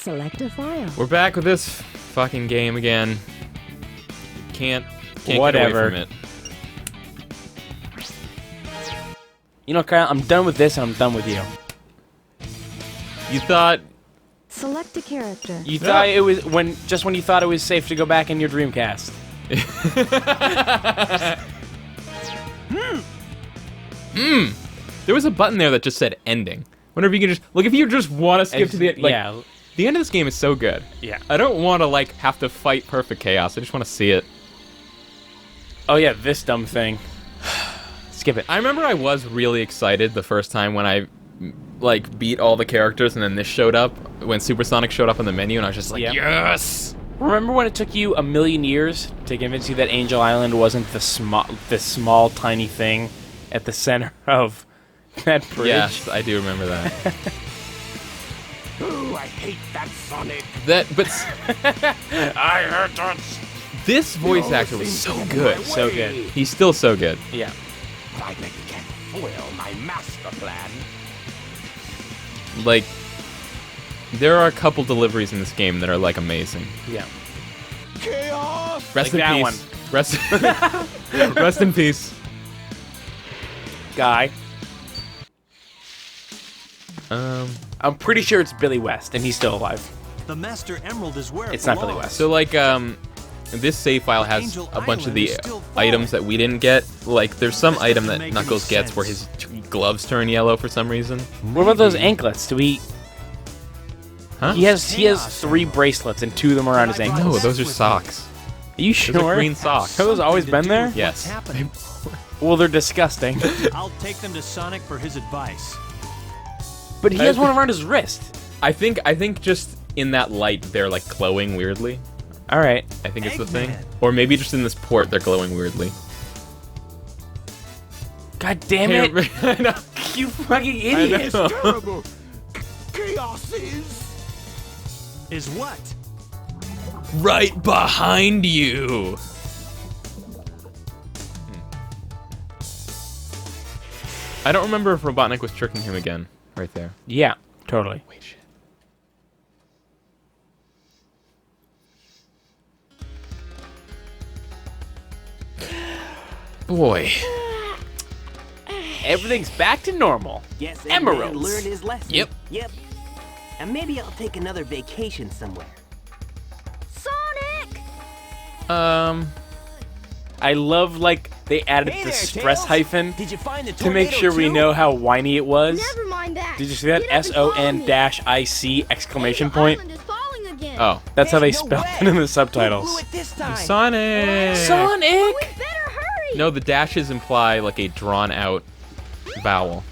Select a file. We're back with this fucking game again. Can't Whatever. get away from it. You know, Kyle, I'm done with this and I'm done with you. You thought... Select a character. You thought it was when you thought it was safe to go back in your Dreamcast. There was a button there that just said ending. Wonder if you can just... Look, if you just want to skip to the end... Like, yeah. The end of this game is so good. Yeah. I don't want to, like, have to fight perfect chaos. I just want to see it. Oh, yeah, this dumb thing. Skip it. I remember I was really excited the first time when I, like, beat all the characters and then this showed up, when Supersonic showed up on the menu, and I was just like, Yep. yes! Remember when it took you a million years to convince you that Angel Island wasn't the small, tiny thing at the center of that bridge? Yes, I do remember that. Ooh, I hate that Sonic. But I hurt that. this voice actor was so good. So good. He's still so good. Yeah. I bet you can't foil my master plan. Like, there are a couple deliveries in this game that are, like, amazing. Yeah. Chaos. Rest Like in that peace. Rest in peace. Guy. Um, I'm pretty sure it's Billy West, and he's still alive. The Master Emerald is where It's it not Billy belongs. West. so, like, this save file has Angel a bunch of Island the is still falling. items that we didn't get. Like, there's some This item doesn't that make Knuckles any gets where his sense. gloves turn yellow for some reason. What about those anklets? Do we... Huh? He has 3 bracelets, and 2 of them are around his ankles. No, those are socks. Are you Those sure? are green socks. Have those always been there? Yes. What's happening? Well, they're disgusting. I'll take them to Sonic for his advice. But he has one around his wrist. I think just in that light they're like glowing weirdly. All right. I think it's the thing. Eggman. Or maybe just in this port they're glowing weirdly. God damn it! I know. You fucking idiot! I know. Terrible. Chaos Is what? Right behind you. I don't remember if Robotnik was tricking him again. Right there. Yeah, totally. Wait, shit. Boy. Everything's back to normal. Yes, Emeralds. Eggman learned his lesson. Yep. Yep. And maybe I'll take another vacation somewhere. Sonic! I love, like, they added Hey the there, stress Tails. hyphen Did you find the to make tornado sure we too? know how whiny it was. Never mind that. Did you see that? Get up and follow me. SON-IC exclamation Angel point. Island is falling again. Oh. That's how Hey, they no spelled way. it in the Who blew subtitles. it this time? Sonic! Sonic! We better hurry. No, the dashes imply like a drawn out vowel.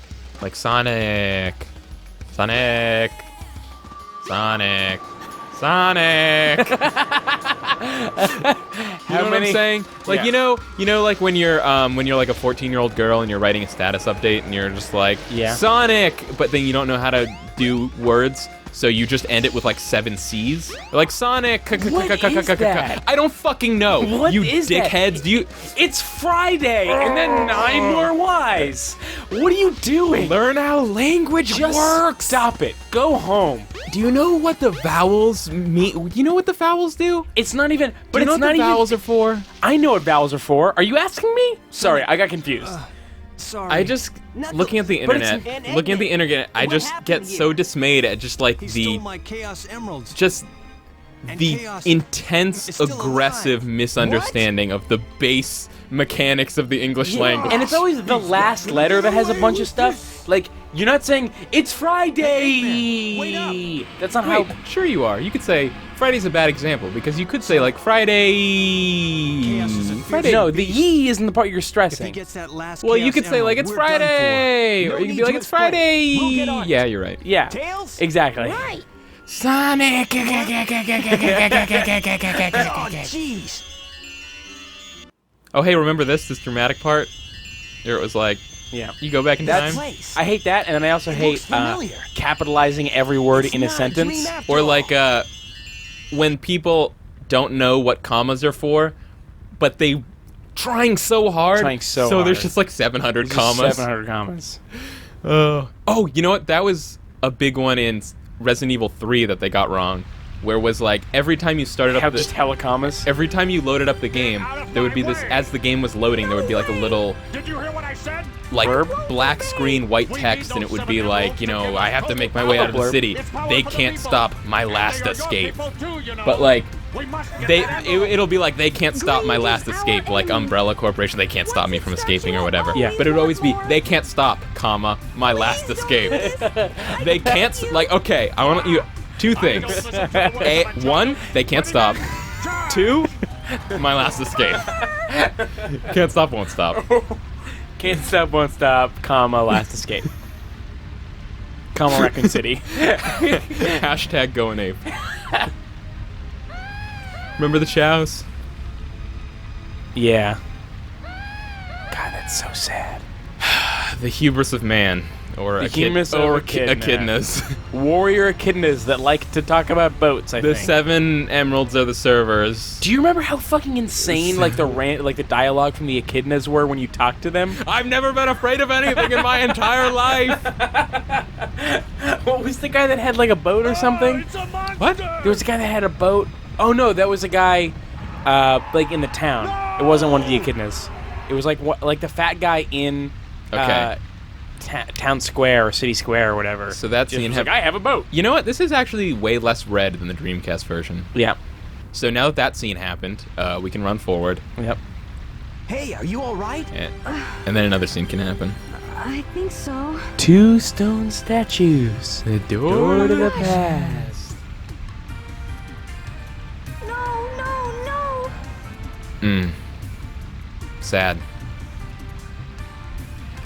Like Sonic. Sonic. Sonic. Sonic. You know what I'm saying? Like Yeah. you know, like when you're like a 14-year-old girl and you're writing a status update and you're just like Yeah. Sonic, but then you don't know how to do words, so you just end it with like 7 C's. Like Sonic. What is that? I don't fucking know. What you is that? dickheads. Do you It's Friday, and then 9 more Ys. What are you doing? learn how language Just works? stop it. Go home. Do you know what the vowels mean? You know what the vowels do? It's not even. But Do you know it's what not the even. vowels are for? I know what vowels are for. Are you asking me? Sorry, I got confused. Sorry. I just Knuckles. looking at the But it's- internet, and looking at the Eggman. internet, I What just happened get to so you? dismayed at just like He the stole my Chaos Emeralds. just And the Chaos intense, is still aggressive alive. misunderstanding of the base mechanics of the English language. And it's always the last letter that has a bunch of stuff. Like, you're not saying, it's Friday! Eggman, wait up. That's not Wait, how... sure you are. You could say Friday's a bad example because you could say like Friday. Chaos is a fierce Friday. No, the ye isn't the part you're If he stressing. gets that last Well, you Chaos could say like Emerald, it's we're done for. Friday, No or you could need be like to it's explain. Friday. We'll get on it. Yeah, you're right. Yeah, Tails? exactly. Right. Sonic. Oh, jeez. Oh, hey, remember this dramatic part? There it was like, Yeah. you go back in That time, place. I hate that, and then I also It hate looks familiar. capitalizing every word It's in a not sentence. dream after or all. like when people don't know what commas are for, but they trying so hard. Trying so there's hard. just like 700 Just commas. 700 commas. Oh, you know what? That was a big one in Resident Evil 3 that they got wrong, where it was like every time you started up Have just helicomas. every time you loaded up the game, there would be this, as the game was loading, there would be like a little, Did you hear what I said? like, Blurb? black screen, white text, and it would be like, you know, I have to make my way out of the Blurb. city. They can't stop my last escape. But But like, it'll be like, they can't stop my last escape, like Umbrella Corporation, they can't stop me from escaping or whatever. Yeah. But it would always be, they can't stop, comma, my last escape. They can't, like, okay, I want you, two things. One, they can't stop. Two, my last escape. Can't stop, won't stop. Can't stop, won't stop, comma, last escape. Comma, Raccoon City. Hashtag going ape. Remember the chows? Yeah. God, that's so sad. The hubris of man. Or The a kid, hubris of or echidna. echidnas. Warrior echidnas that like to talk about boats, I The think. 7 emeralds are the servers. Do you remember how fucking insane like the dialogue from the echidnas were when you talked to them? I've never been afraid of anything in my entire life. What was the guy that had like a boat or something? What? There was a guy that had a boat. Oh no, that was a guy like in the town. It wasn't one of the echidnas. It was like the fat guy in Okay. town square or city square or whatever. So that Just scene was like, I have a boat. You know what? This is actually way less red than the Dreamcast version. Yeah. So now that scene happened, we can run forward, Yep. Hey, are you all right? and then another scene can happen. I think so. 2 stone statues. The Door to the past. No, no, no. Sad.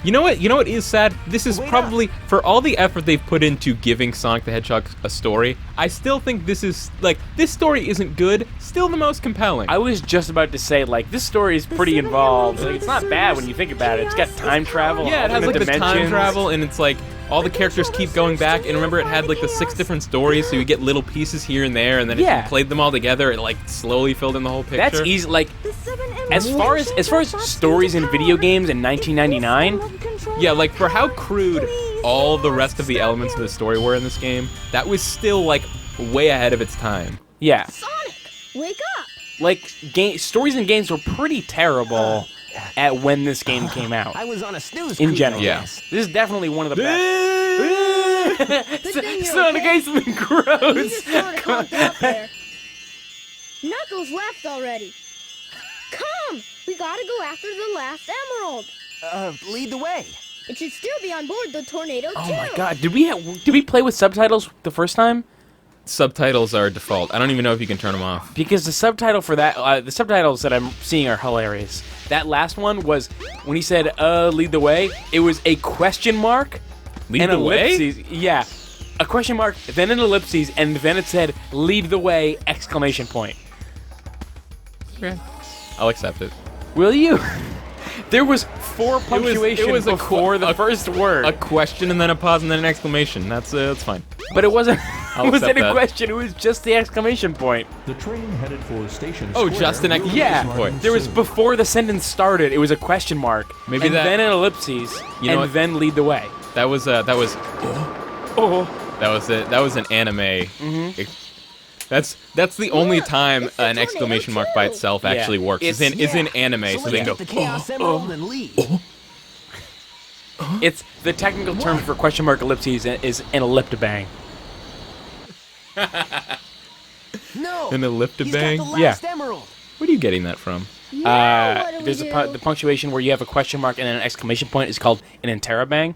You know what? You know what is sad? This is Wait probably, for all the effort they've put into giving Sonic the Hedgehog a story, I still think this is, like, this story isn't good, still the most compelling. I was just about to say, like, this story is pretty seven involved. emeralds Like, are it's the not bad when servers. you think about it. It's got time travel. Yeah, it has, like, alternate the time dimensions. travel, and it's, like, all the characters keep going back, and remember it had, like, the 6 different stories, so you get little pieces here and there, and then if Yeah. you played them all together, it, like, slowly filled in the whole picture. That's easy. Like, The 7 emeralds as far as stories in video games in 1999, Yeah, like, for how crude all the rest of the elements of the story were in this game, that was still, like, way ahead of its time. yeah, Sonic, wake up. like stories in games were pretty terrible at when this game came out. I was on a snooze In cruise, general, I Yeah. guess. This is definitely one of the best. thing you're Sonic okay. ate something You gross. just got helped out there. Knuckles left already. Come, we gotta go after the last emerald. Lead the way. It should still be on board the tornado too. Oh my god, did we play with subtitles the first time? Subtitles are default. I don't even know if you can turn them off. Because the subtitle for that, the subtitles that I'm seeing are hilarious. That last one was when he said, lead the way, it was a question mark Lead and the way? ellipses. Yeah, a question mark, then an ellipses, and then it said, lead the way, exclamation point. Okay. I'll accept it. Will you? There was 4 punctuation it was a before the first word. A question and then a pause and then an exclamation. That's fine. But it wasn't, I'll it wasn't accept a that. question, it was just the exclamation point. The train headed for station Oh, square just an will exclamation Yeah, point. there was before the sentence started, it was a question mark. Maybe and that- then an ellipses, You know and what? then lead the way. That was Oh. that was an anime. Mm-hmm. That's the only Look, time it's a an exclamation mark by tornado, itself Yeah. actually works. Is It's- in anime, so they Select go. the Chaos Emerald and lead. It's the technical term for question mark ellipses is an elliptibang. No. An elliptibang? He's got the Yeah. last emerald. What are you getting that from? Now what do we There's do? the punctuation where you have a question mark and then an exclamation point is called an interrobang.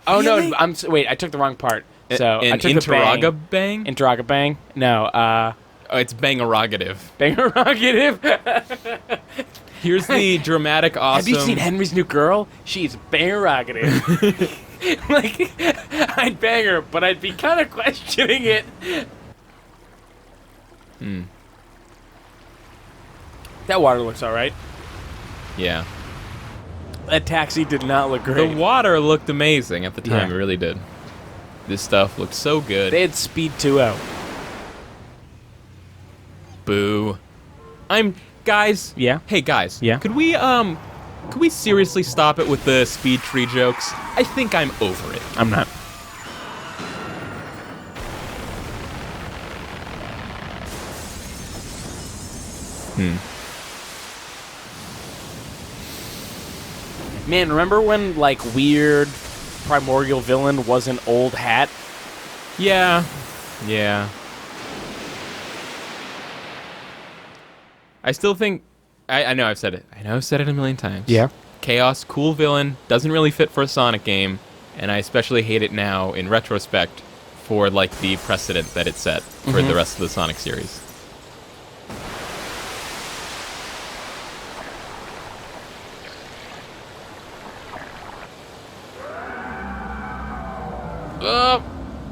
Oh Really? no, wait, I took the wrong part. So An I took the bang. interrogabang? Interrogabang? No, Oh, it's bangerogative. bangerogative. Here's the dramatic, awesome. Have you seen Henry's New Girl? She's bangerogative. Like, I'd bang her, but I'd be kind of questioning it. That water looks alright. Yeah. That taxi did not look great. The water looked amazing at the time. Yeah. It really did. This stuff looked so good. They had Speed 2.0. Boo. Guys. Yeah? Hey guys. Yeah? Could we seriously stop it with the speed tree jokes? I think I'm over it. I'm not. Man, remember when, like, weird primordial villain was an old hat? Yeah. Yeah. I still think... I know I've said it. I know I've said it a million times. Yeah. Chaos, cool villain, doesn't really fit for a Sonic game, and I especially hate it now, in retrospect, for, like, the precedent that it set for the rest of the Sonic series.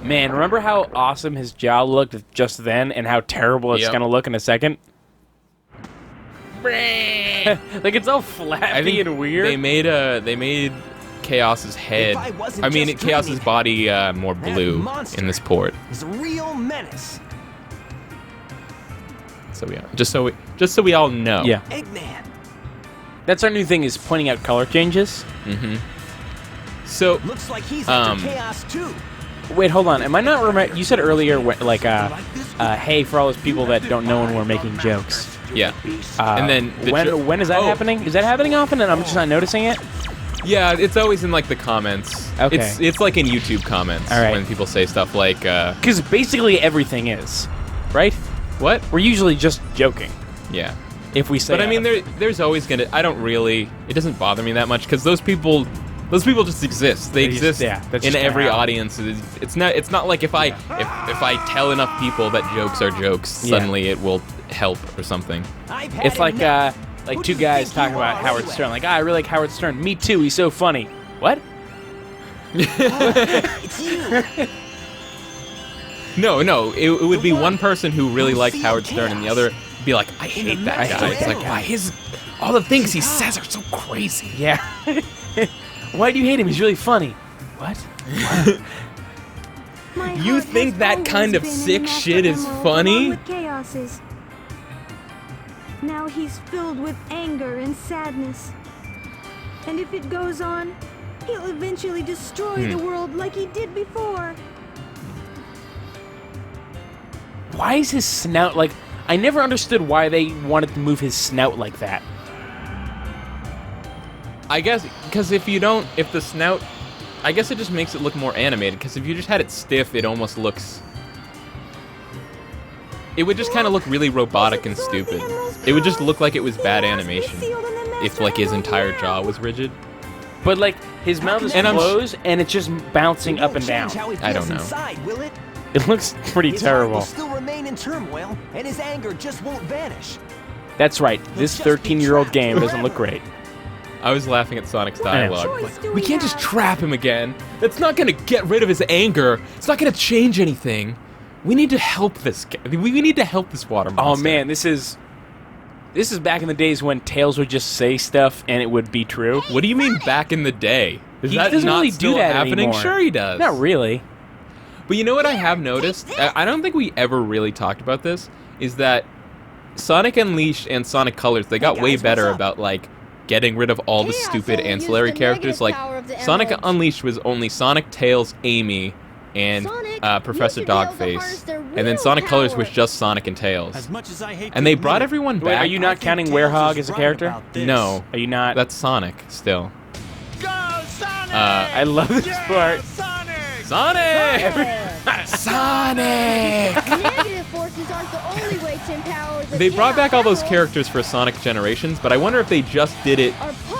Man, remember how awesome his jaw looked just then and how terrible it's Yep. going to look in a second? Like, it's all flappy I think and weird. They made Chaos's head. If I wasn't I mean, just Chaos's dreaming, body more that blue monster in this port. is a real menace. So just so we all know. Yeah. Eggman. That's our new thing, is pointing out color changes. So Looks like he's Um, after Chaos too. Wait, hold on. Am I not remember? You said earlier, hey, for all those people that don't know when we're making jokes. yeah, and then the when is that Oh. happening? Is that happening often and I'm just not noticing it? Yeah, it's always in like the comments. Okay. It's like in YouTube comments All right. when people say stuff like, Because basically everything is, right? "What?" We're usually just joking Yeah. if we say. But I mean, there's always gonna. I don't really. It doesn't bother me that much because those people just exist. They just- exist yeah, that's in just every kinda how- audience. It's not like if I tell enough people that jokes are jokes, Yeah. suddenly it will help or something. I've had It's like enough. like Who two do you guys think talking you about are, Howard anyway? Stern. Like, I really like Howard Stern. Me too. He's so funny. What? It's you. No, it would be one person who really Who's liked seeing Howard Stern, and the chaos? other be like, I hate that master guy. It's like, era. why all the things he says are so crazy. Yeah. Why do you hate him? He's really funny. What? You think that kind of sick shit is funny? Chaoses. Now he's filled with anger and sadness. And if it goes on, he'll eventually destroy the world like he did before. Why is his snout like? I never understood why they wanted to move his snout like that. I guess because if the snout, I guess it just makes it look more animated. Because if you just had it stiff, it almost looks. It would just kind of look really robotic and stupid. It would just look like it was bad animation if like his entire jaw was rigid. But like his mouth is And I'm- closed and it's just bouncing up and down. I don't know. Inside, will it? It looks pretty His heart will terrible. still remain in turmoil, and his anger just won't vanish. That's right. This just be 13-year-old trapped game doesn't forever. look great. I was laughing at Sonic's dialogue. choice do We we can't just have? trap him again. That's not gonna get rid of his anger. It's not gonna change anything. We need to help this guy. We need to help this water monster. Oh man, this is back in the days when Tails would just say stuff and it would be true. What do you mean back in the day? Is He that doesn't not really still do that happening? anymore. Sure he does. Not really. But you know what I have noticed? I don't think we ever really talked about this, is that Sonic Unleashed and Sonic Colors, they got Hey, way guys, better what's up? about, like, getting rid of all the Chaos stupid only used ancillary the characters. negative Like, power of the Sonic emeralds. Unleashed was only Sonic, Tails, Amy, and Sonic, Professor you should be able to harness Dogface. their And then real Sonic Colors power. was just Sonic and Tails. As much as I hate And to they admit brought it, everyone Wait, back. are you not I think counting Tails Werehog is as a right character? about this. No. Are you not? That's Sonic, still. Go, Sonic! I love this part. Sonic! Sonic! Sonic! Negative forces aren't the only way to empower the They brought back all those Chaos characters for Sonic Generations, but I wonder if they just did it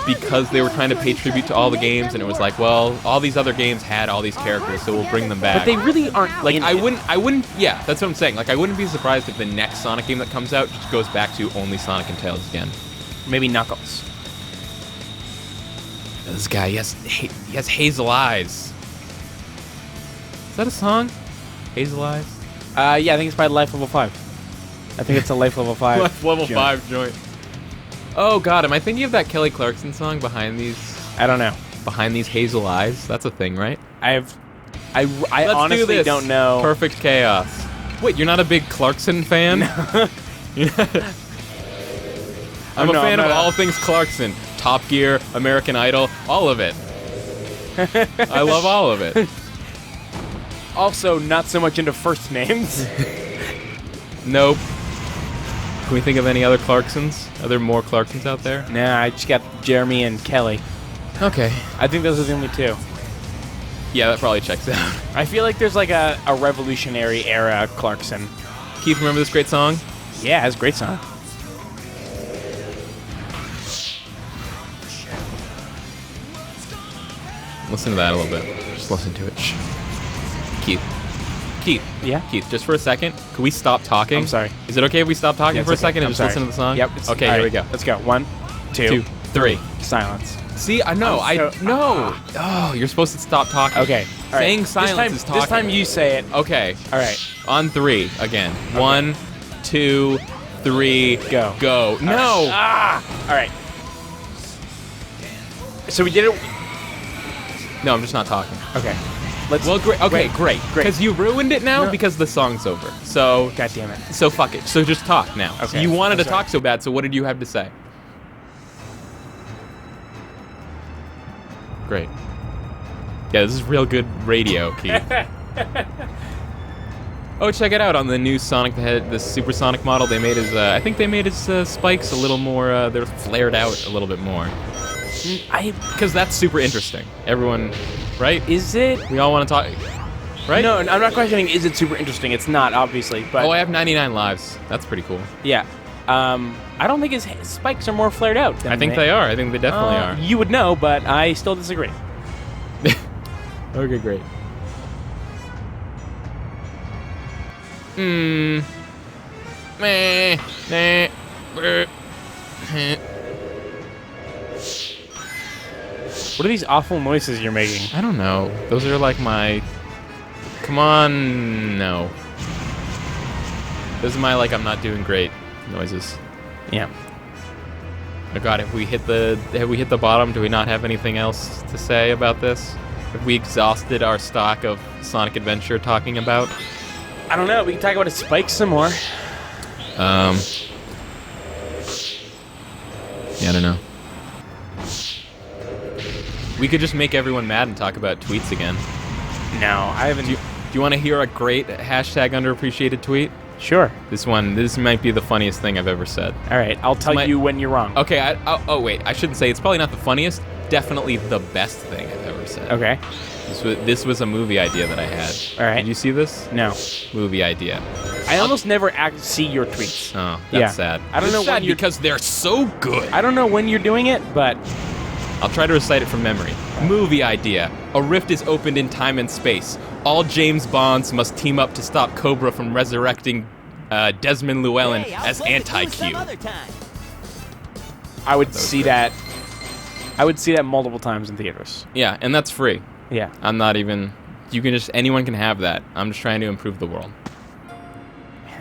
because they were trying to pay tribute to all the games, and it was like, well, all these other games had all these characters, so we'll bring them back. But they really aren't like, in I it. wouldn't, yeah, that's what I'm saying. Like, I wouldn't be surprised if the next Sonic game that comes out just goes back to only Sonic and Tails again. Maybe Knuckles. This guy, he has hazel eyes. Is that a song? Hazel eyes? Yeah, I think it's by Life Level 5. I think it's a Life Level 5. Level joint. 5 joint. Oh god, am I thinking of that Kelly Clarkson song behind these I don't know. hazel eyes? That's a thing, right? I Let's do honestly this. don't know. Perfect Chaos. Wait, you're not a big Clarkson fan? I'm a No, fan I'm of not all things Clarkson. Top Gear, American Idol, all of it. I love all of it. Also, not so much into first names. Nope. Can we think of any other Clarksons? Are there more Clarksons out there? Nah, I just got Jeremy and Kelly. Okay. I think those are the only two. Yeah, that probably checks out. I feel like there's like a revolutionary era Clarkson. Keith, remember this great song? Yeah, it's a great song. Listen to that a little bit. Just listen to it. Shh. Keith. Yeah? Keith, just for a second, can we stop talking? I'm sorry. Is it okay if we stop talking Yeah, for a it's okay. second and I'm just sorry. listen to the song? Yep. Okay, all here right, we go. Let's go. 1, 2, 3. Silence. See, I know. No. Oh, you're supposed to stop talking. Okay. All right. Saying silence is talking. This time you say it. Okay. All right. On 3 again. 1, 2, 3. Go. Go. No. All right. So we did it. No, I'm just not talking. Okay. Let's. Well, great. Okay, great. Great. Because you ruined it now No. because the song's over. So. God damn it. So fuck it. So just talk now. Okay. You wanted to That's right. talk so bad. So what did you have to say? Great. Yeah, this is real good radio, Keith. Oh, check it out on the new Sonic the Hedgehog, the Supersonic model. They made his. I think they made his spikes a little more. They're flared out a little bit more. Because that's super interesting. Everyone, right? Is it? We all want to talk, right? No, I'm not questioning. Is it super interesting? It's not, obviously. But Oh, I have 99 lives. That's pretty cool. yeah. I don't think his spikes are more flared out. Than I think they are. I think they definitely are. You would know, but I still disagree. Okay, great. What are these awful noises you're making? I don't know. Those are like my. Come on, no. Those are my like I'm not doing great noises. Yeah. Oh God, have we hit the bottom? Do we not have anything else to say about this? Have we exhausted our stock of Sonic Adventure talking about? I don't know. We can talk about his spikes some more. Yeah, I don't know. We could just make everyone mad and talk about tweets again. No, I haven't. Do you want to hear a great hashtag underappreciated tweet? Sure. This might be the funniest thing I've ever said. All right. I'll tell you when you're wrong. Okay, oh wait, I shouldn't say it's probably not the funniest, definitely the best thing I've ever said. Okay. This was a movie idea that I had. All right. Did you see this? No. Movie idea. I almost never see your tweets. Oh, that's Yeah. sad. I don't know It's sad when you're- because they're so good. I don't know when you're doing it, but I'll try to recite it from memory. Movie idea. A rift is opened in time and space. All James Bonds must team up to stop Cobra from resurrecting Desmond Llewellyn as Anti-Q. I would see that. I would see that multiple times in theaters. Yeah, and that's free. Yeah. I'm not even... anyone can have that. I'm just trying to improve the world.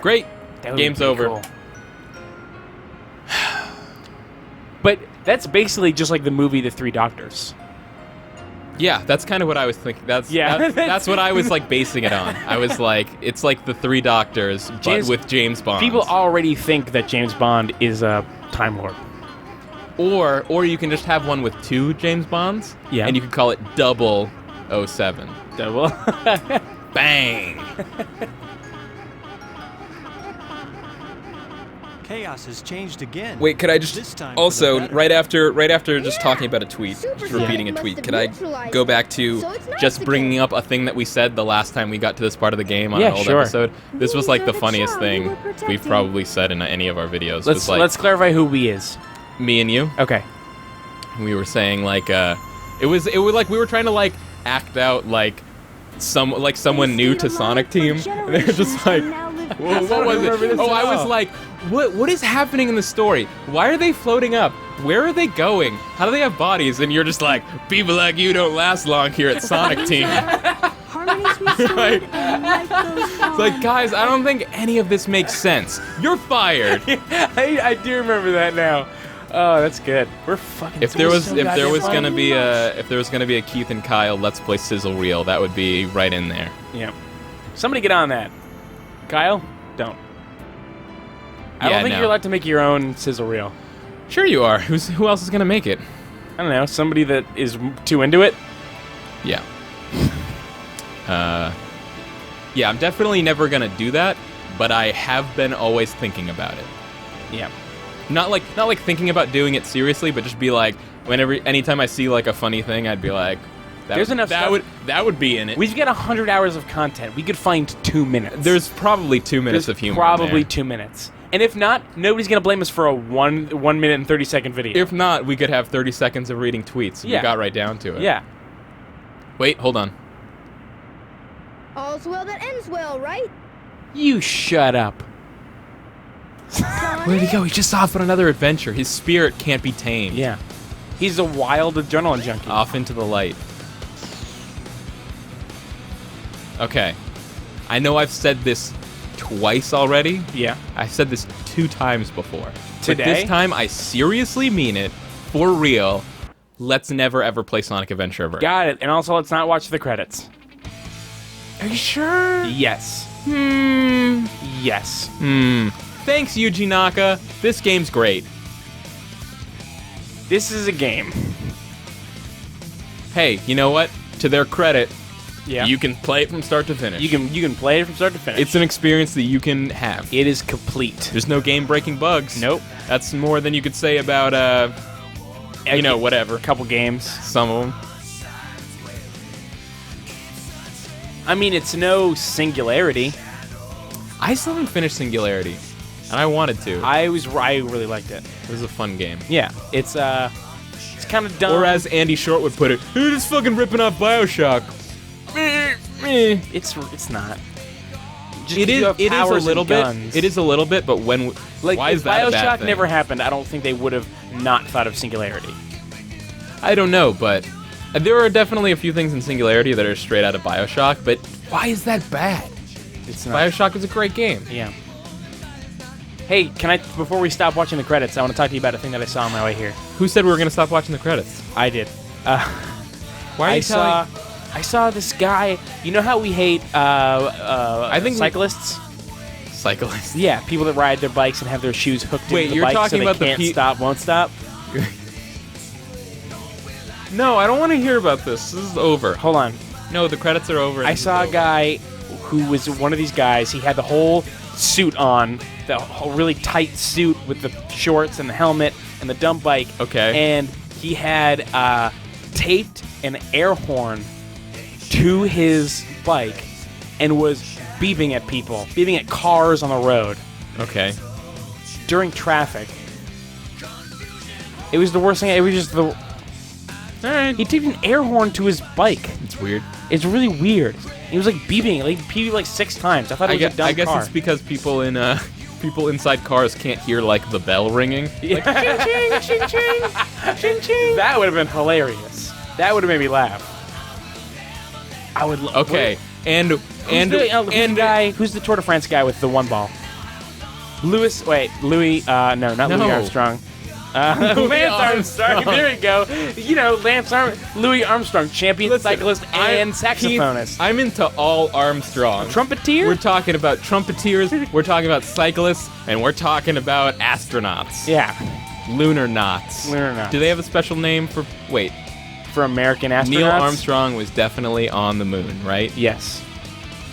Great. That would be Game's pretty over. cool. But that's basically just like the movie The Three Doctors. Yeah, that's kind of what I was thinking. That's Yeah. that's what I was like basing it on. I was like, it's like the Three Doctors, but with James Bond. People already think that James Bond is a Time Lord. Or you can just have one with 2 James Bonds. Yeah. And you could call it 007. Double. Bang. Chaos has changed again. Wait, could I just This time for the also better. right after just Yeah. talking about a tweet, Super just repeating a Sonic tweet, must could have I neutralized go back it. to So it's not just the bringing case. up a thing that we said the last time we got to this part of the game on Yeah, an old sure. episode? This was These like are the the funniest child you thing were protecting. we've probably said in any of our videos. Let's was like let's clarify who we is. me and you. Okay. We were saying like it was like we were trying to like act out like someone new to Sonic Team. And they're just like, whoa, what was it? Oh, I was like, what is happening in the story? Why are they floating up? Where are they going? How do they have bodies? And you're just like, people like you don't last long here at Sonic Team. Harmony's restored Right. and life goes on. It's like, guys, I don't think any of this makes sense. You're fired. I do remember that now. Oh, that's good. We're fucking. If there was goddamn gonna be a Keith and Kyle Let's Play Sizzle Reel, that would be right in there. Yeah. Somebody get on that. Kyle, don't. I Yeah, don't think no. you're allowed to make your own sizzle reel. Sure you are. Who else is gonna make it? I don't know. Somebody that is too into it. Yeah. Yeah, I'm definitely never gonna do that, but I have been always thinking about it. Yeah. Not like thinking about doing it seriously, but just be like, anytime I see like a funny thing, I'd be like, There's enough stuff. that would be in it. We've got 100 hours of content. We could find 2 minutes. There's probably 2 minutes of humor. Probably in there. 2 minutes. And if not, nobody's going to blame us for a 1 minute and 30-second video. If not, we could have 30 seconds of reading tweets. Yeah. We got right down to it. Yeah. Wait, hold on. All's well that ends well, right? You shut up. Where'd he go? He's just off on another adventure. His spirit can't be tamed. Yeah. He's a wild adrenaline junkie. Off into the light. Okay. I know I've said this twice already. Yeah. I said this 2 times before. Today? But this time, I seriously mean it. For real. Let's never ever play Sonic Adventure ever. Got it. And also, let's not watch the credits. Are you sure? Yes. Yes. Thanks, Yuji Naka. This game's great. This is a game. Hey, you know what? To their credit, Yeah. you can play it from start to finish. You can play it from start to finish. It's an experience that you can have. It is complete. There's no game-breaking bugs. Nope. That's more than you could say about, whatever. Couple games. Some of them. I mean, it's no Singularity. I still haven't finished Singularity, and I wanted to. I really liked it. It was a fun game. Yeah. It's kind of dumb. Or as Andy Short would put it, you're just fucking ripping off BioShock. It's not. Just It is. you have It is a powers little and bit. guns. It is a little bit. But when? Like, why if is that a bad BioShock thing? never happened, I don't think they would have not thought of Singularity. I don't know, but there are definitely a few things in Singularity that are straight out of BioShock. But why is that bad? It's not. BioShock is a great game. Yeah. Hey, before we stop watching the credits, I want to talk to you about a thing that I saw on my way here. Who said we were gonna stop watching the credits? I did. Why are you telling? I saw this guy. You know how we hate I think cyclists? Cyclists. Yeah, people that ride their bikes and have their shoes hooked Wait, into the you're bike talking so about the they can't pe- stop, won't stop. No, I don't want to hear about this. This is over. Hold on. No, the credits are over. and I this is saw a over. guy who was one of these guys. He had the whole suit on, the whole really tight suit with the shorts and the helmet and the dump bike. Okay. And he had taped an air horn to his bike and was beeping at people, beeping at cars on the road Okay. during traffic. It was the worst thing. It was just the. Alright. He taped an air horn to his bike. It's weird. It's really weird. He was like beeping, like 6 times. I thought it was a dumb I guess car. it's because people inside cars can't hear like the bell ringing. Yeah. Like, ching, ching, ching, ching, ching. That would have been hilarious. That would have made me laugh. I would. Okay. And Who's the guy? Who's the Tour de France guy with the one ball? Louis. No, not No. Louis Armstrong. Lance Armstrong. There we go. You know, Louis Armstrong, champion Listen, cyclist and saxophonist. Keith, I'm into all Armstrong. Trumpeteer. We're talking about trumpeteers, we're talking about cyclists, and we're talking about astronauts. Yeah, Lunar knots. Lunar knots. Do they have a special name for... Wait. for American astronauts. Neil Armstrong was definitely on the moon, right? Yes.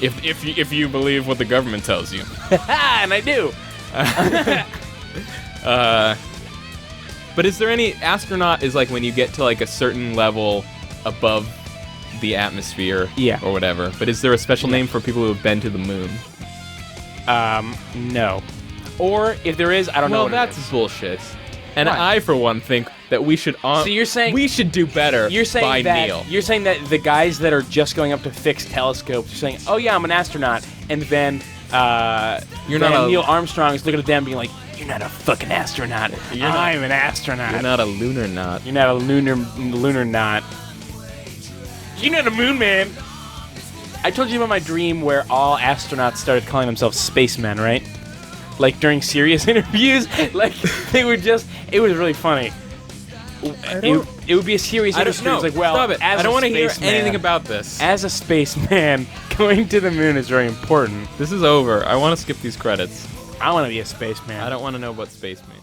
If you believe what the government tells you. And I do. But is there any... Astronaut is like when you get to like a certain level above the atmosphere. Yeah. Or whatever. But is there a special name for people who have been to the moon? No. Or if there is, I don't know. Well, What that's it is. bullshit. And Why? I, for one, think that we should... So you're saying we should do better You're saying by that Neil. you're saying that the guys that are just going up to fix telescopes are saying, "Oh yeah, I'm an astronaut," and then You're not a- Neil Armstrong is looking at them being like, "You're not a fucking astronaut. I'm an astronaut. You're not a lunar knot. You're not a lunar knot. You're not a moon man." I told you about my dream where all astronauts started calling themselves spacemen, right? Like during serious interviews, like they would just. It was really funny. It would be a serious I don't interview. know. It's like, well, Stop it. as I don't want want to hear spaceman- anything about this. As a spaceman, going to the moon is very important. This is over. I want to skip these credits. I want to be a spaceman. I don't want to know what space means.